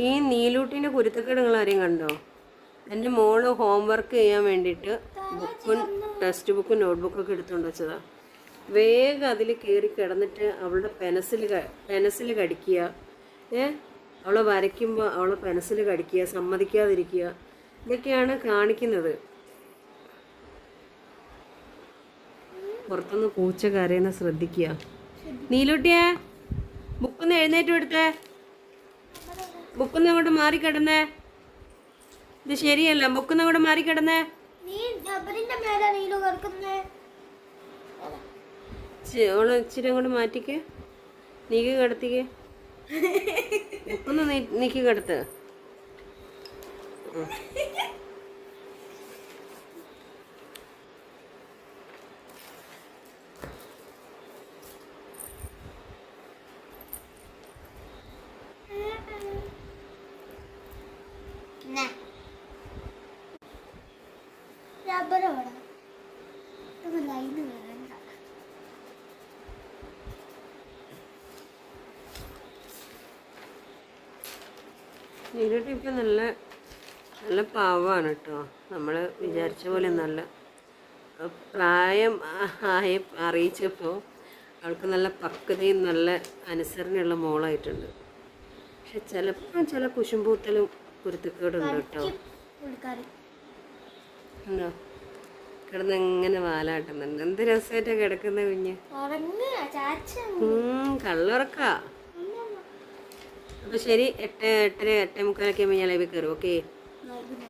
ഈ നീലൂട്ടിൻ്റെ കുരുത്തക്കേട് നിങ്ങൾ ആരെയും കണ്ടോ? എൻ്റെ മോള് ഹോംവർക്ക് ചെയ്യാൻ വേണ്ടിയിട്ട് ബുക്കും ടെക്സ്റ്റ് ബുക്കും നോട്ട്ബുക്കൊക്കെ എടുത്തുകൊണ്ട് വെച്ചതാ. വേഗം അതിൽ കയറി കിടന്നിട്ട് അവളുടെ പെൻസിൽ കടിക്കുക, അവളെ വരയ്ക്കുമ്പോൾ അവളെ പെൻസിൽ കടിക്കുക, സമ്മതിക്കാതിരിക്കുക, ഇതൊക്കെയാണ് കാണിക്കുന്നത്. പുറത്തുനിന്ന് പൂച്ച കരയുന്ന ശ്രദ്ധിക്കുക. നീലൂട്ടിയെ ബുക്കൊന്ന് എഴുന്നേറ്റ് എടുത്തേ, ബുക്കൊന്ന് അങ്ങോട്ട് മാറിക്കിടന്നേ, ഇത് ശരിയല്ല, ബുക്കൊന്ന് അങ്ങോട്ട് മാറിക്കിടന്നേ. ഓള് ഇച്ചിരി അങ്ങോട്ട് മാറ്റിക്ക്, നീക്കി കിടത്തിക്ക്, ബുക്കൊന്ന് നീക്കി കിടത്ത്. നീലൂട്ടി ഇപ്പം നല്ല നല്ല പാവമാണ് കേട്ടോ. നമ്മൾ വിചാരിച്ച പോലെ നല്ല പ്രായം അറിയിച്ചപ്പോൾ അവൾക്ക് നല്ല പക്വതയും നല്ല അനുസരണയുള്ള മോളായിട്ടുണ്ട്. പക്ഷെ ചിലപ്പോൾ ചില കുശുമ്പൂത്തലും കുരുത്തക്കേടുണ്ട് കേട്ടോ. ഉണ്ടോ? കിടന്ന് എങ്ങനെ വാലാട്ടുന്നുണ്ട്, എന്ത് രസമായിട്ടാ കിടക്കുന്ന കുഞ്ഞ്. കള്ളുറക്കാ. അപ്പോൾ ശരി, 8:30 8:45 ഞാൻ ലൈവിൽ കയറും. ഓക്കെ.